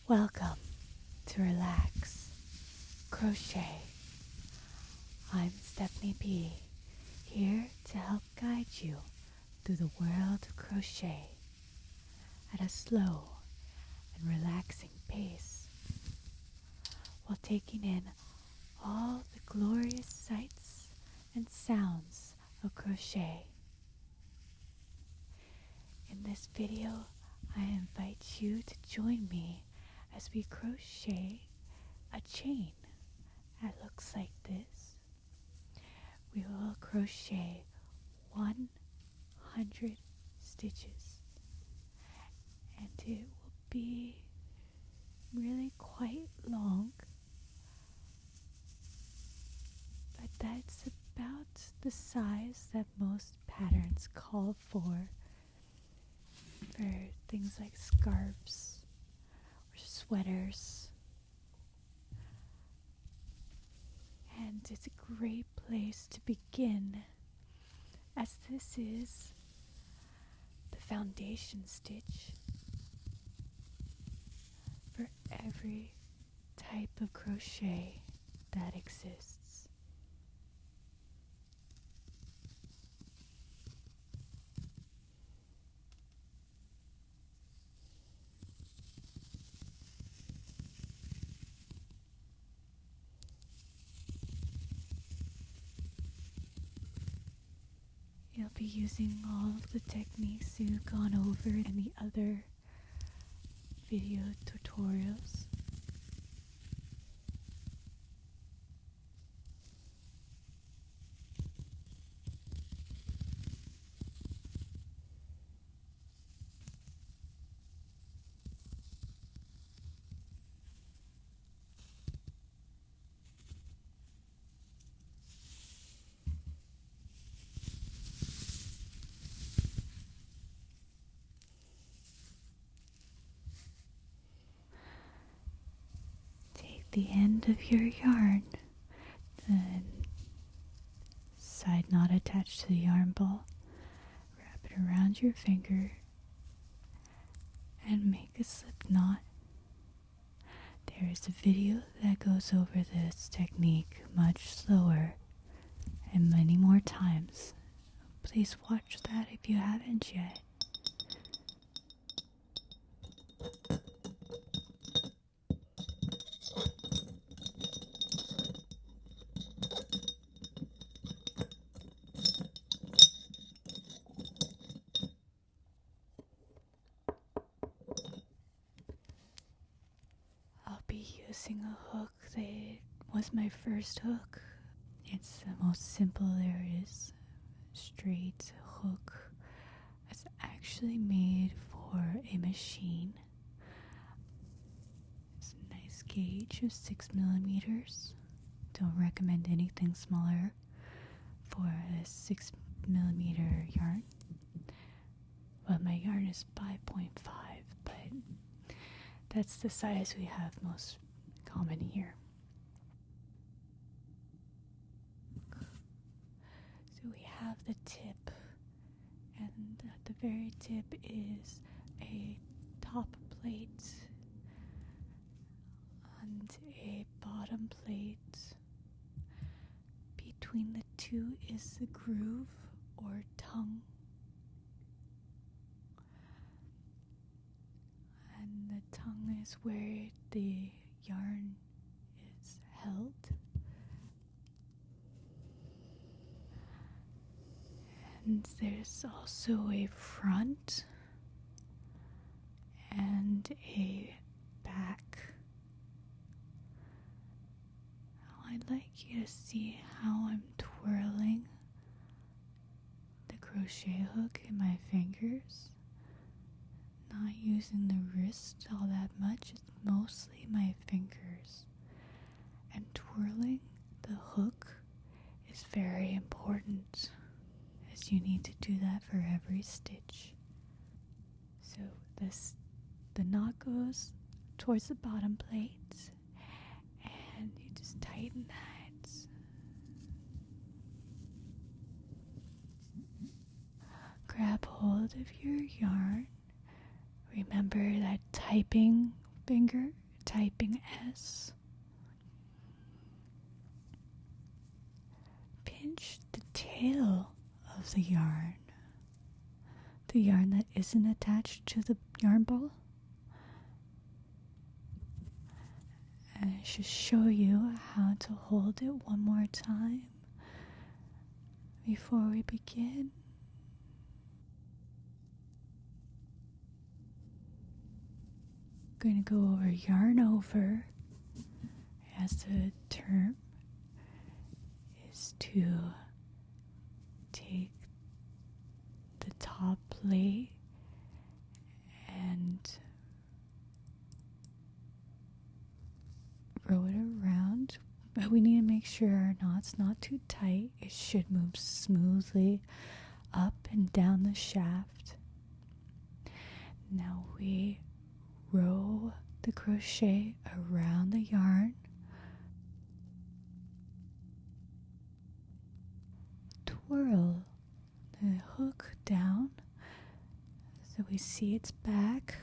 Welcome to Relax Crochet. I'm Stephanie B, here to help guide you through the world of crochet at a slow and relaxing pace, while taking in all the glorious sights and sounds of crochet. In this video, I invite you to join me as we crochet a chain that looks like this. We will crochet 100 stitches, and it will be really quite long, but that's about the size that most patterns call for things like scarves or sweaters. And it's a great place to begin, as this is the foundation stitch for every type of crochet that exists. You'll be using all of the techniques you've gone over in the other video tutorials. The end of your yarn, then side knot attached to the yarn ball, wrap it around your finger and make a slip knot. There is a video that goes over this technique much slower and many more times. Please watch that if you haven't yet. Using a hook that was my first hook. It's the most simple there is. Straight hook. It's actually made for a machine. It's a nice gauge of 6 millimeters. Don't recommend anything smaller for a 6 millimeter yarn. But my yarn is 5.5, but that's the size we have most common here. So we have the tip, and at the very tip is a top plate and a bottom plate. Between the two is the groove or tongue, and the tongue is where the yarn is held. And there's also a front and a back. Now I'd like you to see how I'm twirling the crochet hook in my fingers. Not using the wrist all that much, it's mostly my fingers. And twirling the hook is very important, as you need to do that for every stitch. So the knot goes towards the bottom plate, and you just tighten that. Grab hold of your yarn. Remember that typing finger, typing S. Pinch the tail of the yarn that isn't attached to the yarn ball. And I should show you how to hold it one more time before we begin. I'm going to go over yarn over, as the term is to take the top plate and roll it around, but we need to make sure our knot's not too tight. It should move smoothly up and down the shaft. Now we roll the crochet around the yarn, twirl the hook down so we see its back,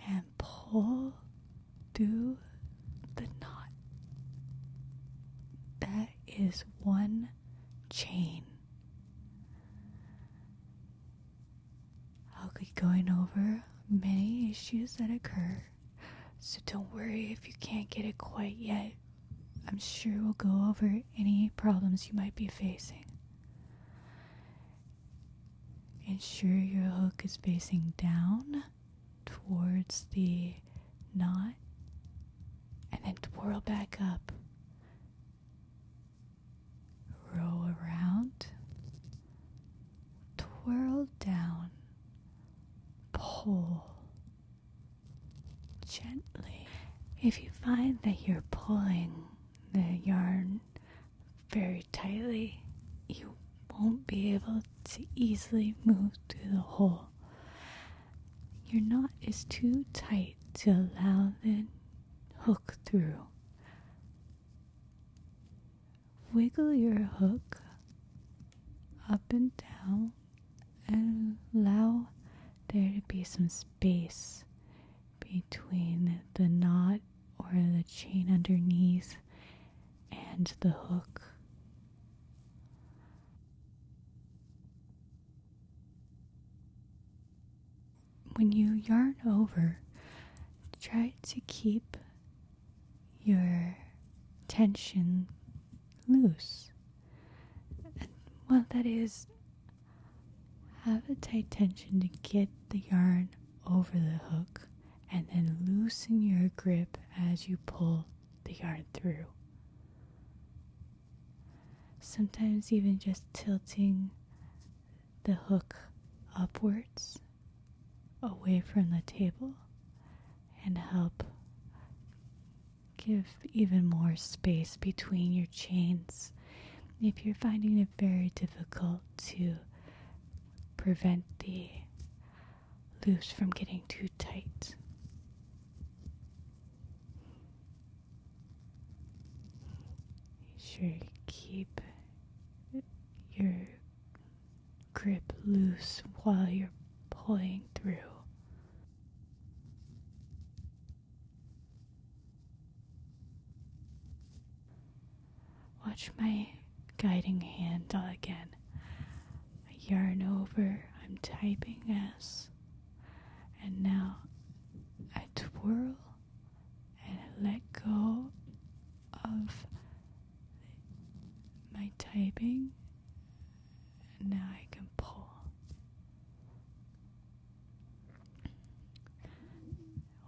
and pull through the knot. That is one chain. I'll be going over many issues that occur, so don't worry if you can't get it quite yet. I'm sure we'll go over any problems you might be facing. Ensure your hook is facing down towards the knot, and then twirl back up. Roll around, twirl down, pull gently. If you find that you're pulling the yarn very tightly, you won't be able to easily move through the hole. Your knot is too tight to allow the hook through. Wiggle your hook up and down and allow there to be some space between the knot or the chain underneath and the hook. When you yarn over, try to keep your tension loose. Well, that is, have a tight tension to get the yarn over the hook, and then loosen your grip as you pull the yarn through. Sometimes even just tilting the hook upwards away from the table and help give even more space between your chains if you're finding it very difficult to prevent the loose from getting too tight. Be sure you keep your grip loose while you're pulling through. Watch my guiding hand again. I yarn over, I'm typing S, and now I twirl and let go of my typing, and now I can pull.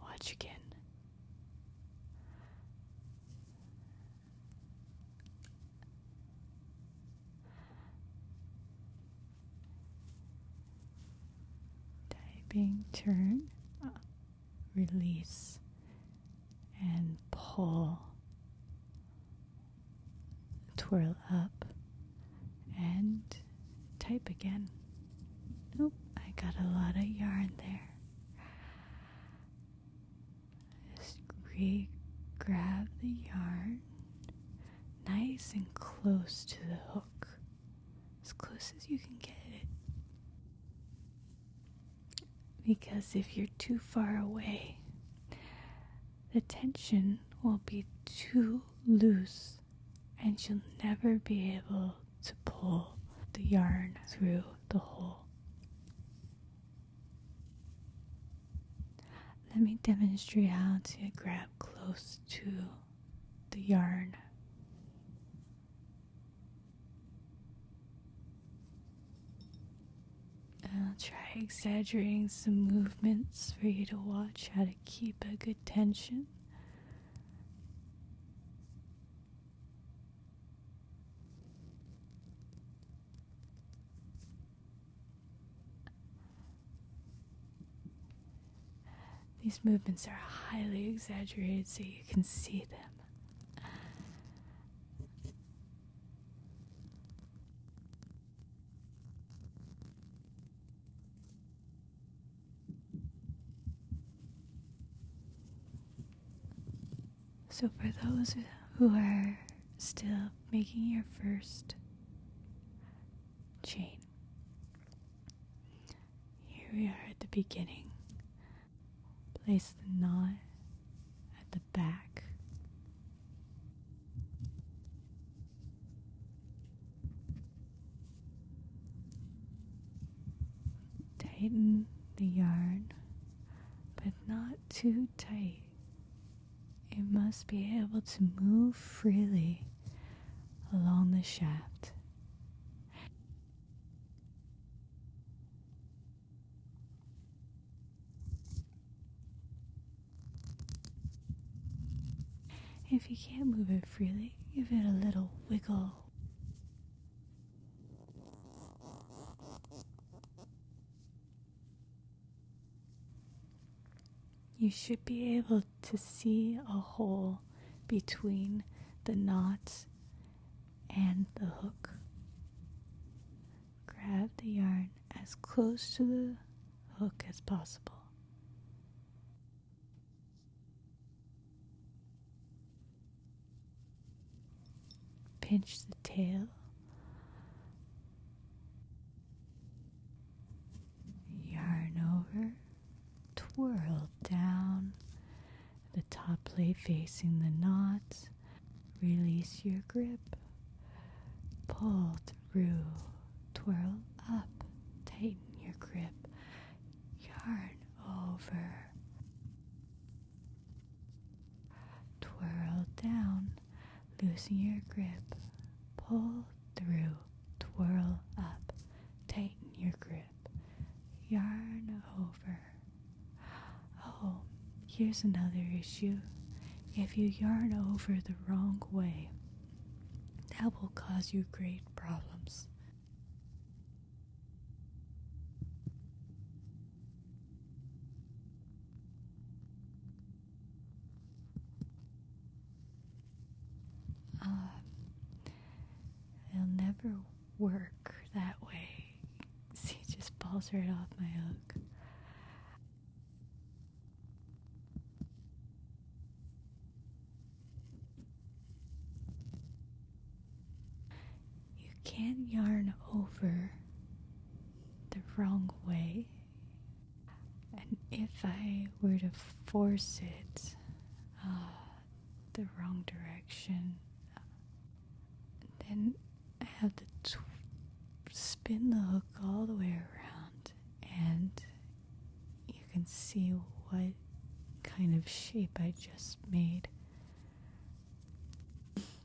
Watch again. Turn, release, and pull, twirl up, and type again. Nope, I got a lot of yarn there. Just grab the yarn nice and close to the hook, as close as you can get it. because if you're too far away, the tension will be too loose and you'll never be able to pull the yarn through the hole. Let me demonstrate how to grab close to the yarn. I'll try exaggerating some movements for you to watch how to keep a good tension. These movements are highly exaggerated so you can see them. So for those who are still making your first chain, here we are at the beginning. Place the knot at the back. Tighten the yarn, but not too tight. It must be able to move freely along the shaft. If you can't move it freely, give it a little wiggle. You should be able to see a hole between the knots and the hook. Grab the yarn as close to the hook as possible. Pinch the tail. Yarn over. Twirl down, the top plate facing the knot. Release your grip. Pull through. Twirl up. Tighten your grip. Yarn over. Twirl down. Loosen your grip. Pull through. Twirl up. Tighten your grip. Yarn over. Oh, here's another issue. If you yarn over the wrong way, that will cause you great problems. It'll never work that way. See, it just falls right off my hook. You can't yarn over the wrong way. And if I were to force it the wrong direction, then I have to spin the hook all the way around, and you can see what kind of shape I just made.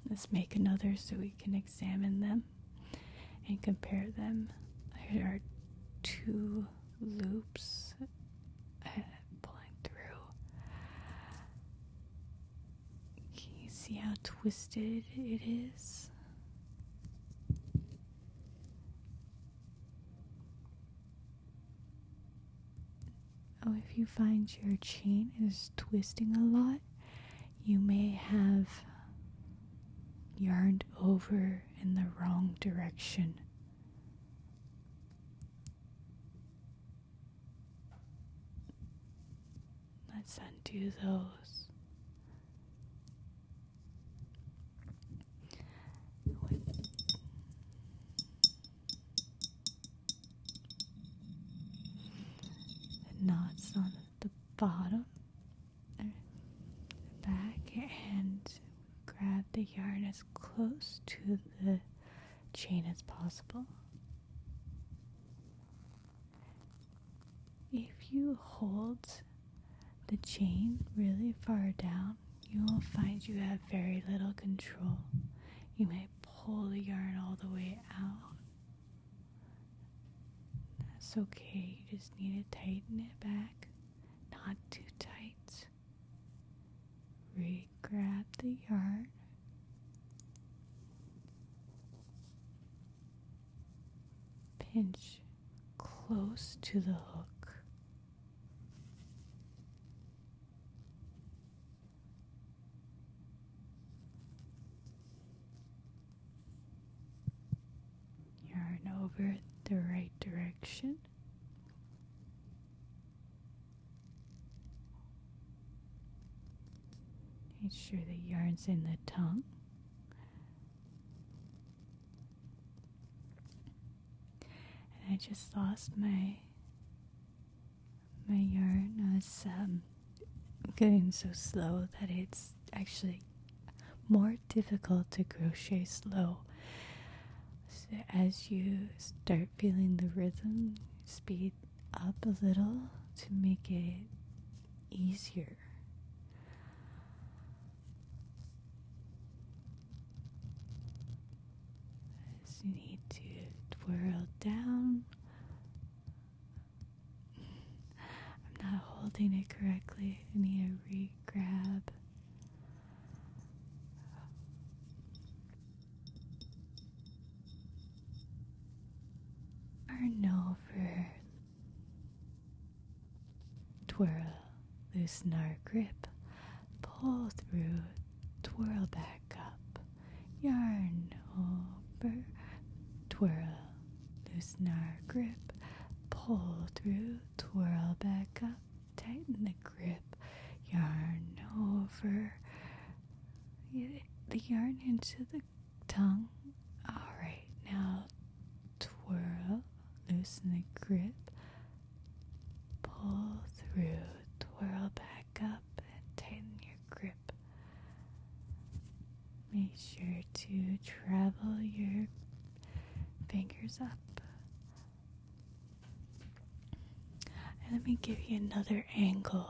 Let's make another so we can examine them and compare them. There are 2 loops pulling through. Can you see how twisted it is? Oh, if you find your chain is twisting a lot, you may have yarned over in the wrong direction. Let's undo those. knots on the bottom or the back and grab the yarn as close to the chain as possible. If you hold the chain really far down, you will find you have very little control. You may pull the yarn all the way out. That's okay, you just need to tighten it back, not too tight. Re-grab the yarn. Pinch close to the hook. Yarn over the right direction. Make sure the yarn's in the tongue. And I just lost my yarn. I was going so slow that it's actually more difficult to crochet slow. So as you start feeling the rhythm, speed up a little to make it easier. So you need to twirl down. I'm not holding it correctly. I need to re-grab. Yarn over. Twirl. Loosen our grip. Pull through. Twirl back up. Yarn over. Twirl. Loosen our grip. Pull through. Twirl back up. Tighten the grip. Yarn over. Get the yarn into the tongue. Alright, now twirl. Loosen the grip. Pull through. Twirl back up and tighten your grip. Make sure to travel your fingers up. And let me give you another angle.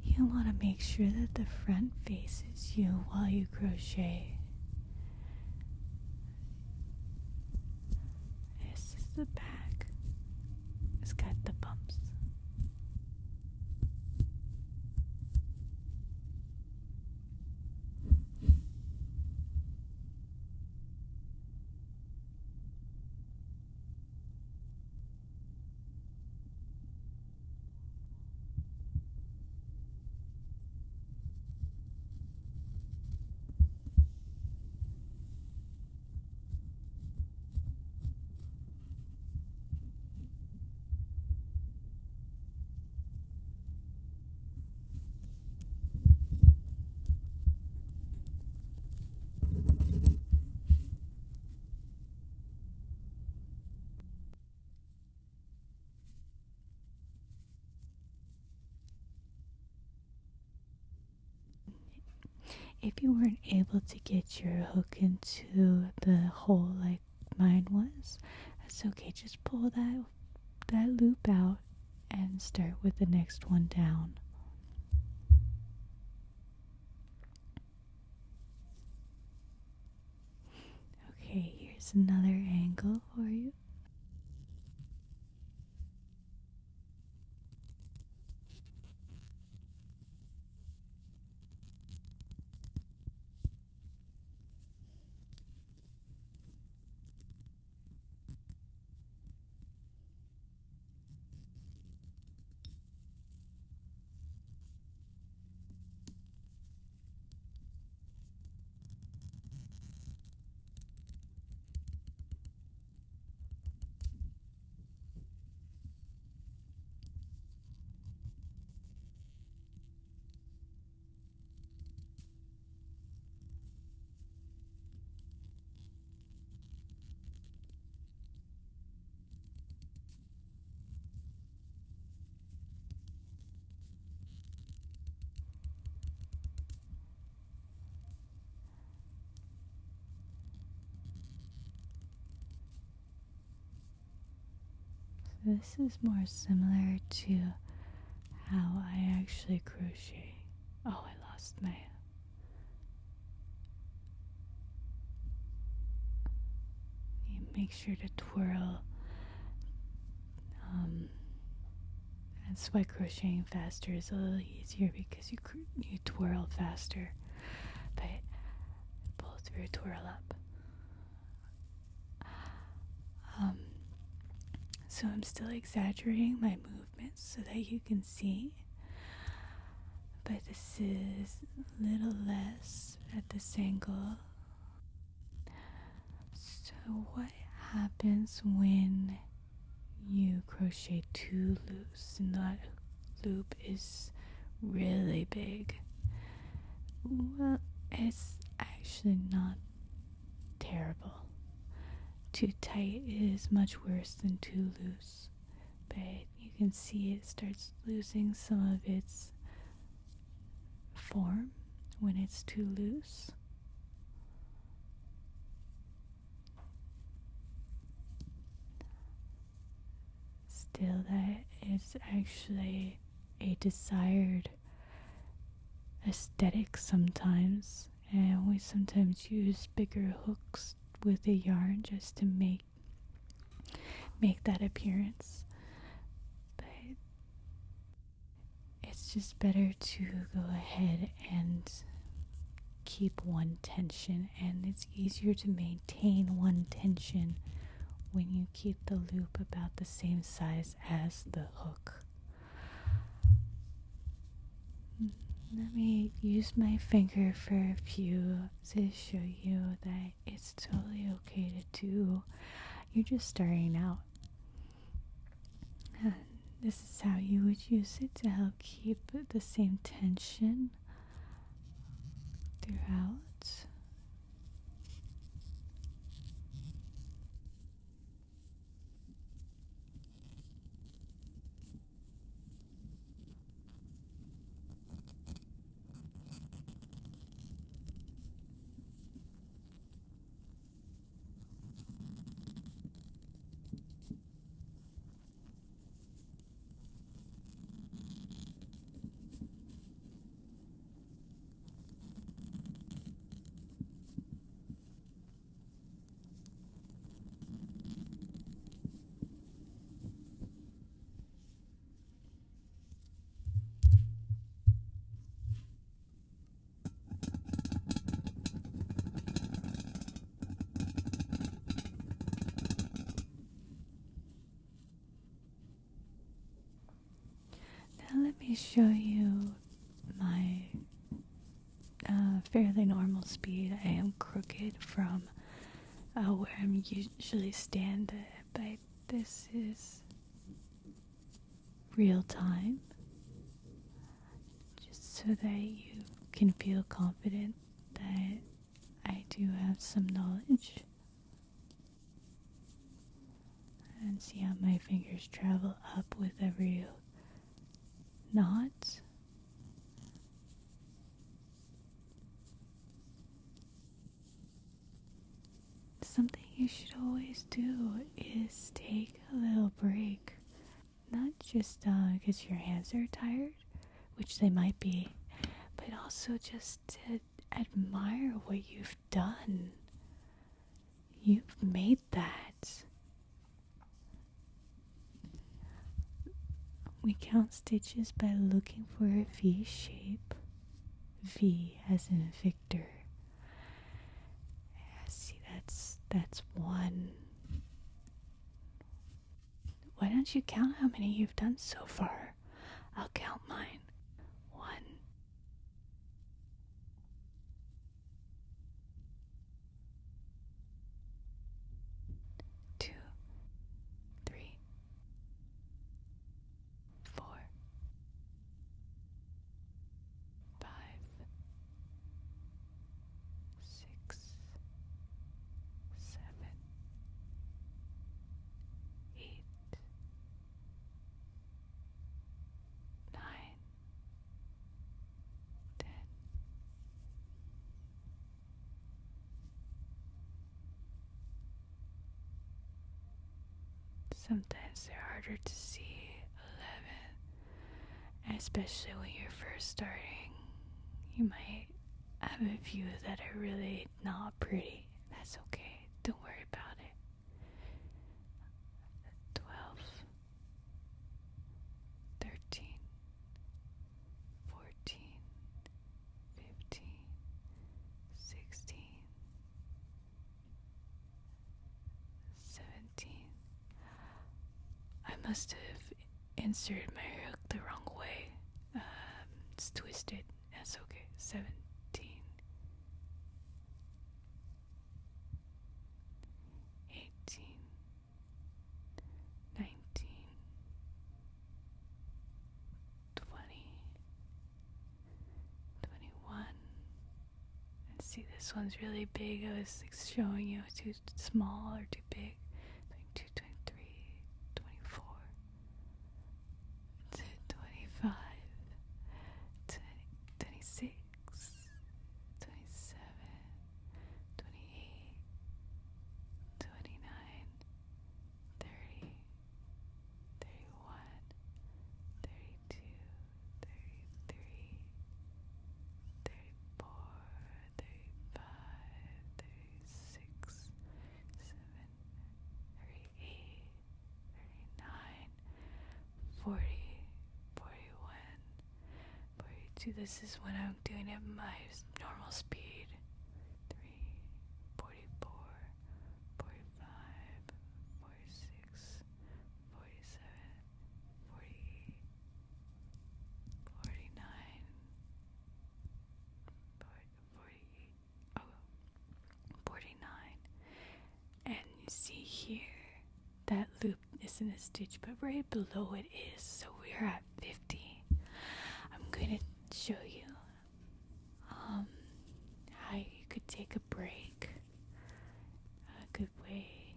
You want to make sure that the front faces you while you crochet. This is the back. It's got the bumps. If you weren't able to get your hook into the hole like mine was, that's okay. Just pull that loop out and start with the next one down. Okay, here's another angle for you. this is more similar to how I actually crochet. Oh, I lost my. You make sure to twirl. That's why crocheting faster is a little easier, because you twirl faster. But pull through, twirl up. So I'm still exaggerating my movements so that you can see. But this is a little less at this angle. So what happens when you crochet too loose and that loop is really big? Well, it's actually not terrible. Too tight is much worse than too loose, but you can see it starts losing some of its form when it's too loose. Still, that is actually a desired aesthetic sometimes, and we sometimes use bigger hooks with the yarn just to make that appearance. But it's just better to go ahead and keep one tension, and it's easier to maintain one tension when you keep the loop about the same size as the hook. Let me use my finger for a few to show you that it's totally okay to do. You're just starting out. And this is how you would use it to help keep the same tension throughout. Now let me show you my fairly normal speed. I am crooked from where I'm usually stand, but this is real time, just so that you can feel confident that I do have some knowledge. And see how my fingers travel up with every knot. Something you should always do is take a little break. Not just because your hands are tired, which they might be, but also just to admire what you've done. You've made that. We count stitches by looking for a V shape. V as in Victor. See, that's one. Why don't you count how many you've done so far? I'll count mine. 1, 2, 3, 4, 5, 6, 7, 8, 9, Sometimes they're harder to see. 11. Especially when you're first starting. You might have a few that are really not pretty. That's okay. Don't worry about it. 12. 13. 14. 15. 16. 17. I must have inserted my hook the wrong way. It's twisted. That's okay. 17. 18. 19. 20. 21. And see, this one's really big. I was showing you too small or too big. 22, 23, 24, 25, 26, 27, 28, 29, 30, 31, 32, 33, 34, 35, 36, 7, 38, 39, 40, 41, 42. This is when I'm doing it at my normal speed. 3, 44, 45, 46, 47, 48, 49, 48, 49. And you see here, that loop isn't a stitch, but right below it is, so we're at 50. I'm going to show you how you could take a break. A good way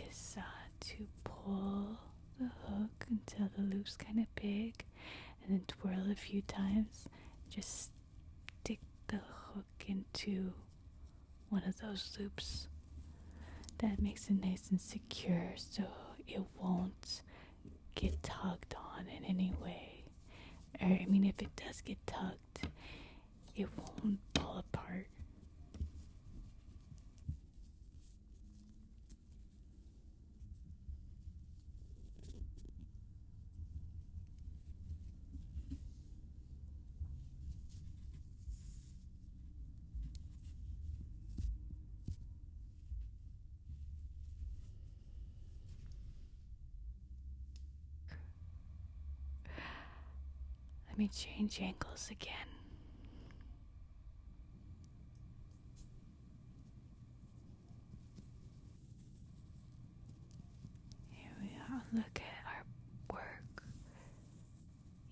is to pull the hook until the loop's kind of big, and then twirl a few times. Just stick the hook into one of those loops. That makes it nice and secure, so it won't get tugged on in any way. Or, I mean, if it does get tugged, it won't fall apart. Let me change angles again. Here we are. Look at our work.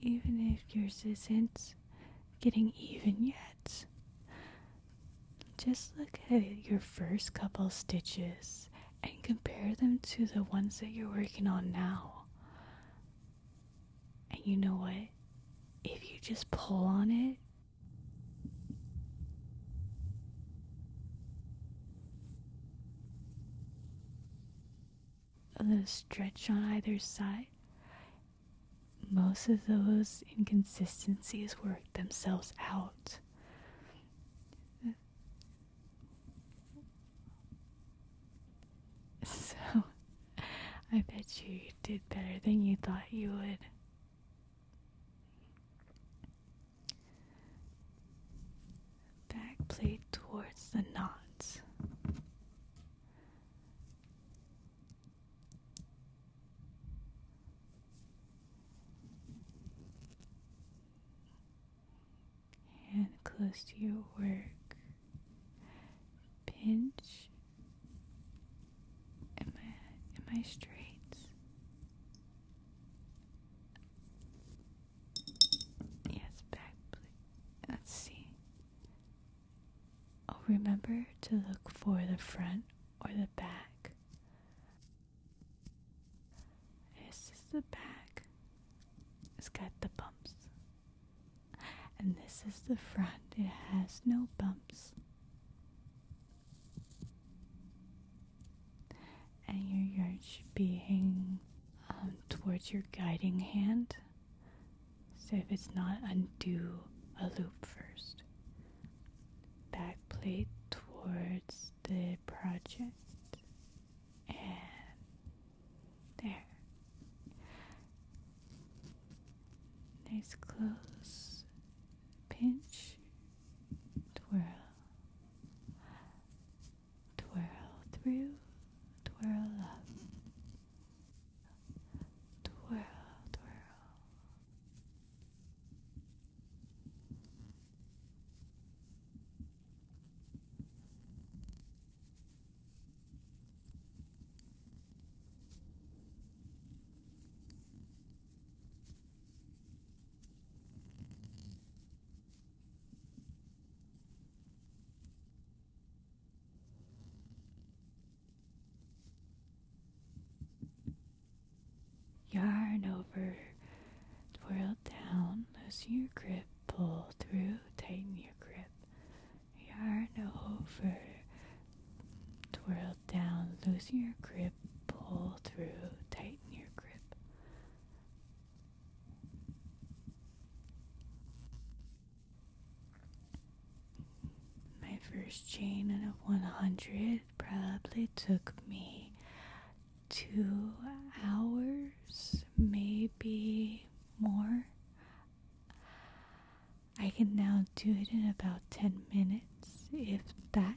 Even if yours isn't getting even yet, just look at your first couple stitches and compare them to the ones that you're working on now. And you know what? If you just pull on it, a little stretch on either side, most of those inconsistencies work themselves out. So, I bet you did better than you thought you would. Back plate towards the knots. Hand close to your work. Pinch. Am I straight? Yes, back plate. Let's see. Oh, remember to look for the front or the back. This is the back. It's got the bumps. And this is the front. It has no bumps. And your yarn should be hanging towards your guiding hand. So if it's not, undo a loop first. Back plate towards the project. And there. Nice close pinch, twirl, twirl through, twirl up, twirl, twirl. Yarn over, twirl down, loosen your grip, pull through, tighten your grip. Yarn over, twirl down, loosen your grip, pull through, tighten your grip. My first chain of 100 probably took me 2 hours, maybe more. I can now do it in about 10 minutes, if that.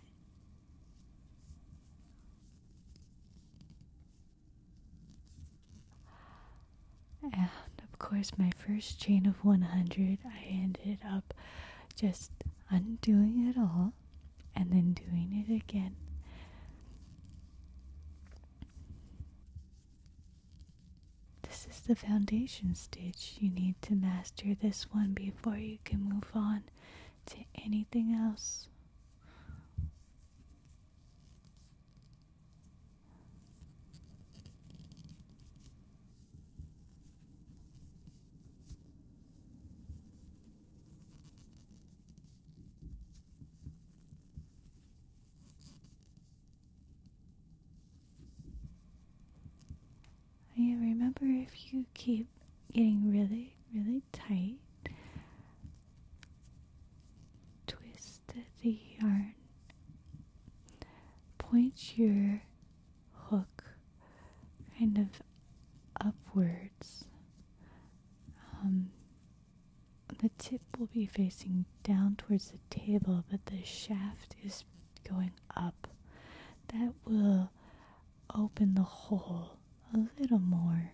And of course, my first chain of 100, I ended up just undoing it all and then doing it again. This is the foundation stitch. You need to master this one before you can move on to anything else. Yeah, remember, if you keep getting really, really tight, twist the yarn, point your hook kind of upwards. The tip will be facing down towards the table, but the shaft is going up. That will open the hole a little more.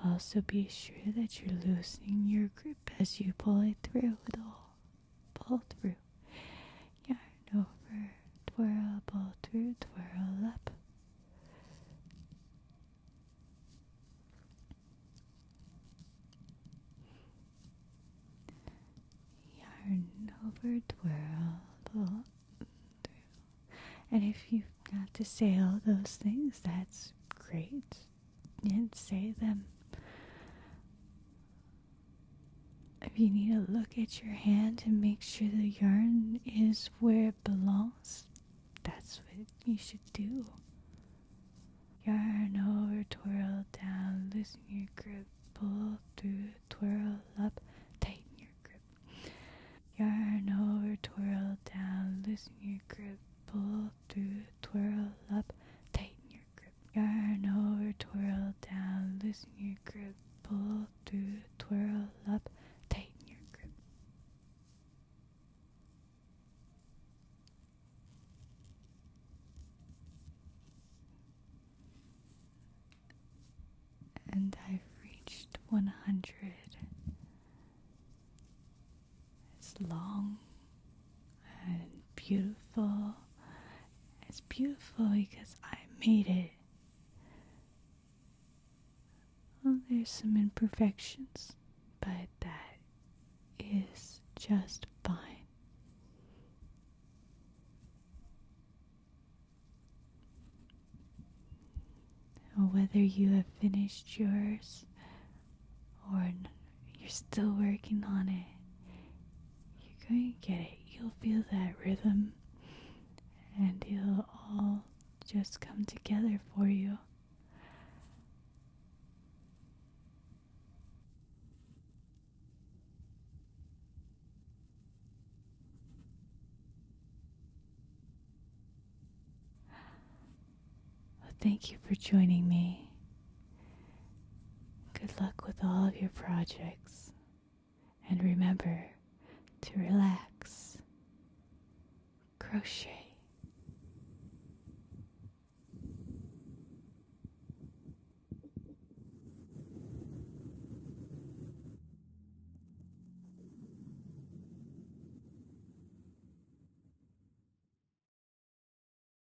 Also be sure that you're loosening your grip as you pull it through. Pull through. Yarn over, twirl, pull through, twirl up. Yarn over, twirl, pull through. And if you've got to say all those things, that's great. And say them. If you need to look at your hand and make sure the yarn is where it belongs, that's what you should do. Yarn over, twirl down, loosen your grip, pull through, twirl up, tighten your grip. Yarn over, twirl down, loosen your grip, pull through, twirl up, tighten your grip. Yarn over, twirl down, loosen your grip, pull through, twirl up, tighten your grip. And I've reached 100. It's long and beautiful. It's beautiful because I made it. Well, there's some imperfections, but that is just fine. Whether you have finished yours or you're still working on it, you're going to get it. You'll feel that rhythm and it'll all just come together for you. Well, thank you for joining me. Good luck with all of your projects. And remember to relax, crochet.